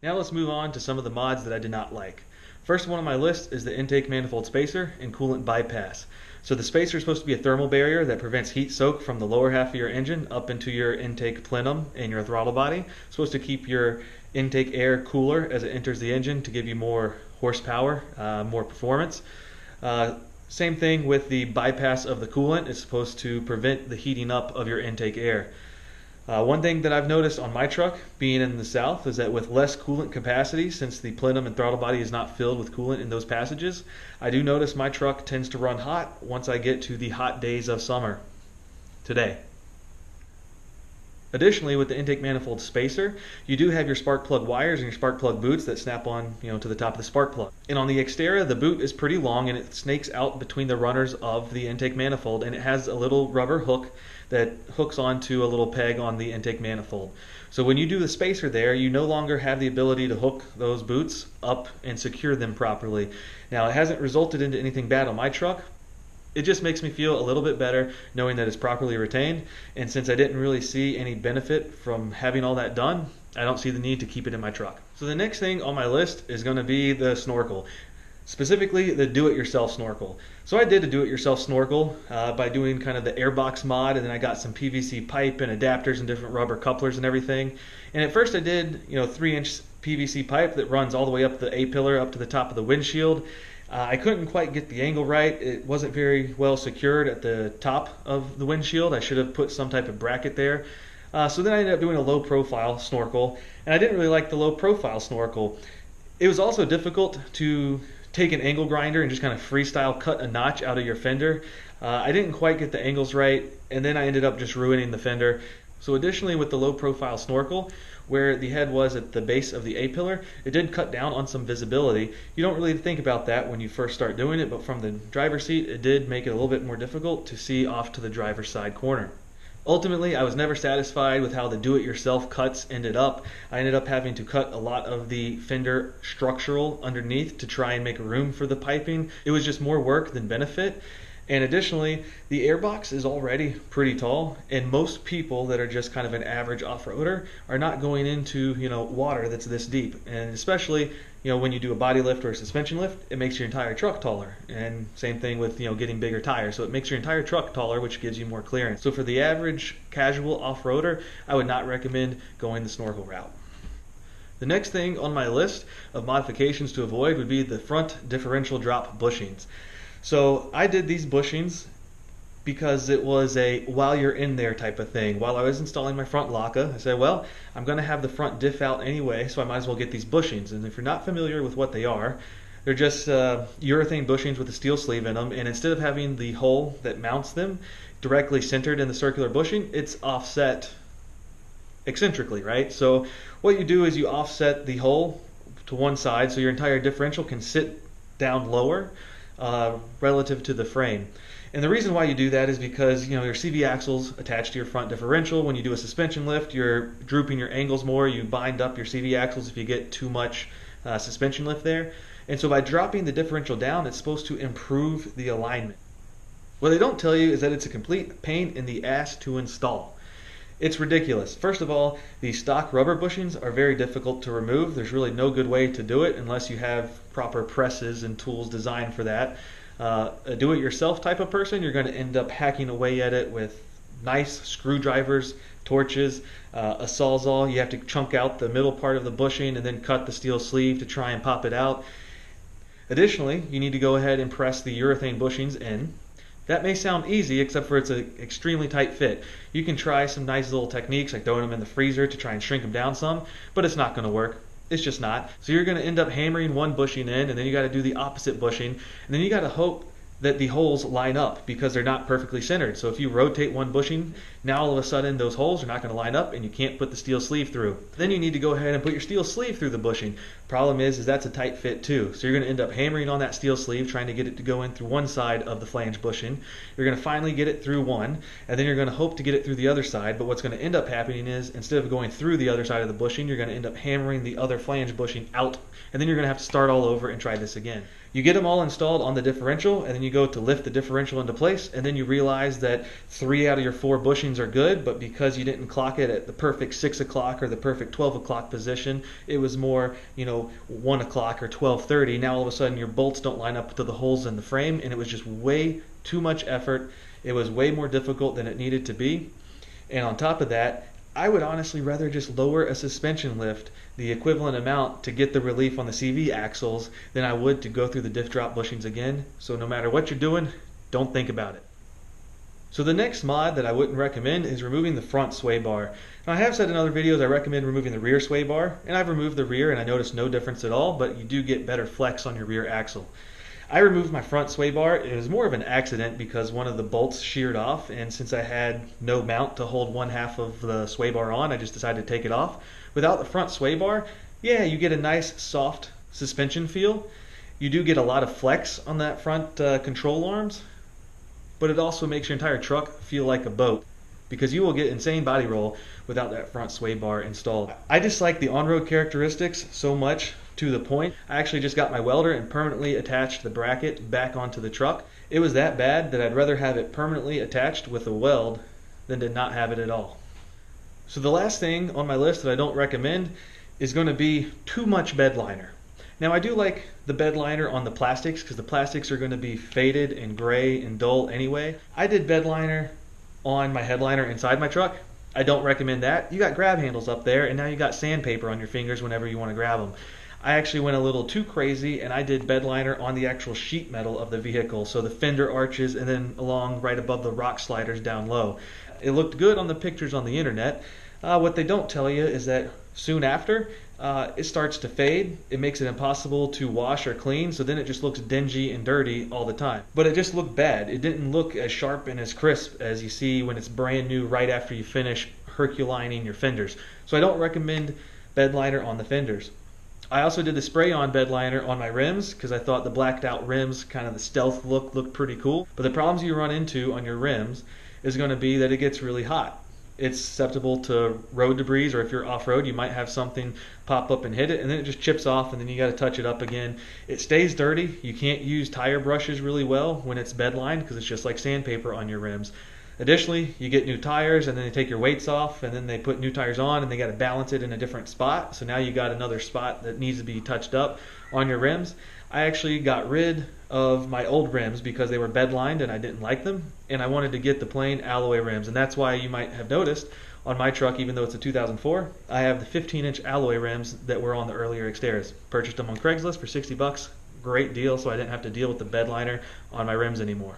Now let's move on to some of the mods that I did not like. First one on my list is the intake manifold spacer and coolant bypass. So the spacer is supposed to be a thermal barrier that prevents heat soak from the lower half of your engine up into your intake plenum and your throttle body. It's supposed to keep your intake air cooler as it enters the engine to give you more horsepower, more performance. Same thing with the bypass of the coolant. It's supposed to prevent the heating up of your intake air. One thing that I've noticed on my truck, being in the south, is that with less coolant capacity, since the plenum and throttle body is not filled with coolant in those passages, I do notice my truck tends to run hot once I get to the hot days of summer. Today. Additionally, with the intake manifold spacer, you do have your spark plug wires and your spark plug boots that snap on, to the top of the spark plug. And on the Xterra, the boot is pretty long and it snakes out between the runners of the intake manifold, and it has a little rubber hook that hooks onto a little peg on the intake manifold. So when you do the spacer there, you no longer have the ability to hook those boots up and secure them properly. Now, it hasn't resulted into anything bad on my truck. It just makes me feel a little bit better knowing that it's properly retained, and since I didn't really see any benefit from having all that done, I don't see the need to keep it in my truck. So the next thing on my list is going to be the snorkel, specifically the do-it-yourself snorkel. So I did a do-it-yourself snorkel by doing kind of the airbox mod, and then I got some PVC pipe and adapters and different rubber couplers and everything. And at first I did 3-inch PVC pipe that runs all the way up the A-pillar up to the top of the windshield. I couldn't quite get the angle right. It wasn't very well secured at the top of the windshield. I should have put some type of bracket there. So then I ended up doing a low profile snorkel, and I didn't really like the low profile snorkel. It was also difficult to take an angle grinder and just kind of freestyle cut a notch out of your fender. I didn't quite get the angles right, and then I ended up just ruining the fender. So additionally, with the low profile snorkel, where the head was at the base of the A-pillar, it did cut down on some visibility. You don't really think about that when you first start doing it, but from the driver's seat, it did make it a little bit more difficult to see off to the driver's side corner. Ultimately, I was never satisfied with how the do-it-yourself cuts ended up. I ended up having to cut a lot of the fender structural underneath to try and make room for the piping. It was just more work than benefit. And additionally, the airbox is already pretty tall, and most people that are just kind of an average off-roader are not going into water that's this deep. And especially when you do a body lift or a suspension lift, it makes your entire truck taller. And same thing with getting bigger tires, so it makes your entire truck taller, which gives you more clearance. So for the average casual off-roader, I would not recommend going the snorkel route. The next thing on my list of modifications to avoid would be the front differential drop bushings. So I did these bushings because it was a while you're in there type of thing. While I was installing my front locka, I said, well, I'm going to have the front diff out anyway, so I might as well get these bushings. And if you're not familiar with what they are, they're just urethane bushings with a steel sleeve in them, and instead of having the hole that mounts them directly centered in the circular bushing, it's offset eccentrically, right? So what you do is you offset the hole to one side so your entire differential can sit down lower relative to the frame. And the reason why you do that is because your CV axles attached to your front differential. When you do a suspension lift, you're drooping your angles more. You bind up your CV axles if you get too much suspension lift there. And so by dropping the differential down, it's supposed to improve the alignment. What they don't tell you is that it's a complete pain in the ass to install. It's ridiculous. First of all, the stock rubber bushings are very difficult to remove. There's really no good way to do it unless you have proper presses and tools designed for that. A do-it-yourself type of person, you're going to end up hacking away at it with nice screwdrivers, torches, a sawzall. You have to chunk out the middle part of the bushing and then cut the steel sleeve to try and pop it out. Additionally, you need to go ahead and press the urethane bushings in. That may sound easy, except for it's an extremely tight fit. You can try some nice little techniques like throwing them in the freezer to try and shrink them down some, but it's not going to work. It's just not. So you're going to end up hammering one bushing in, and then you got to do the opposite bushing, and then you got to hope that the holes line up because they're not perfectly centered. So if you rotate one bushing, now all of a sudden those holes are not going to line up and you can't put the steel sleeve through. Then you need to go ahead and put your steel sleeve through the bushing. Problem is that's a tight fit too. So you're going to end up hammering on that steel sleeve, trying to get it to go in through one side of the flange bushing. You're going to finally get it through one, and then you're going to hope to get it through the other side. But what's going to end up happening is instead of going through the other side of the bushing, you're going to end up hammering the other flange bushing out, and then you're going to have to start all over and try this again. You get them all installed on the differential, and then you go to lift the differential into place, and then you realize that 3 out of your 4 bushings are good, but because you didn't clock it at the perfect 6 o'clock or the perfect 12 o'clock position, it was more, 1 o'clock or 12:30. Now all of a sudden your bolts don't line up to the holes in the frame, and it was just way too much effort. It was way more difficult than it needed to be. And on top of that, I would honestly rather just lower a suspension lift the equivalent amount to get the relief on the CV axles than I would to go through the diff drop bushings again. So no matter what you're doing, don't think about it. So the next mod that I wouldn't recommend is removing the front sway bar. Now I have said in other videos I recommend removing the rear sway bar, and I've removed the rear and I noticed no difference at all, but you do get better flex on your rear axle. I removed my front sway bar. It was more of an accident because one of the bolts sheared off, and since I had no mount to hold one half of the sway bar on, I just decided to take it off. Without the front sway bar, yeah, you get a nice soft suspension feel. You do get a lot of flex on that front control arms, but it also makes your entire truck feel like a boat, because you will get insane body roll without that front sway bar installed. I dislike the on-road characteristics so much to the point I actually just got my welder and permanently attached the bracket back onto the truck. It was that bad that I'd rather have it permanently attached with a weld than to not have it at all. So the last thing on my list that I don't recommend is going to be too much bed liner. Now I do like the bed liner on the plastics because the plastics are going to be faded and gray and dull anyway. I did bed liner on my headliner inside my truck. I don't recommend that. You got grab handles up there, and now you got sandpaper on your fingers whenever you want to grab them. I actually went a little too crazy, and I did bed liner on the actual sheet metal of the vehicle, so the fender arches and then along right above the rock sliders down low. It looked good on the pictures on the internet. What they don't tell you is that soon after, it starts to fade. It makes it impossible to wash or clean, so then it just looks dingy and dirty all the time. But it just looked bad. It didn't look as sharp and as crisp as you see when it's brand new right after you finish Herculining your fenders. So I don't recommend bed liner on the fenders. I also did the spray-on bed liner on my rims because I thought the blacked out rims, kind of the stealth look, looked pretty cool. But the problems you run into on your rims is going to be that it gets really hot. It's susceptible to road debris, or if you're off-road, you might have something pop up and hit it, and then it just chips off, and then you got to touch it up again. It stays dirty. You can't use tire brushes really well when it's bed lined because it's just like sandpaper on your rims. Additionally, you get new tires, and then they take your weights off, and then they put new tires on, and they got to balance it in a different spot. So now you got another spot that needs to be touched up on your rims. I actually got rid of my old rims because they were bed lined and I didn't like them, and I wanted to get the plain alloy rims, and that's why you might have noticed on my truck, even though it's a 2004, I have the 15-inch alloy rims that were on the earlier Xterras. Purchased them on Craigslist for $60. Great deal, so I didn't have to deal with the bed liner on my rims anymore.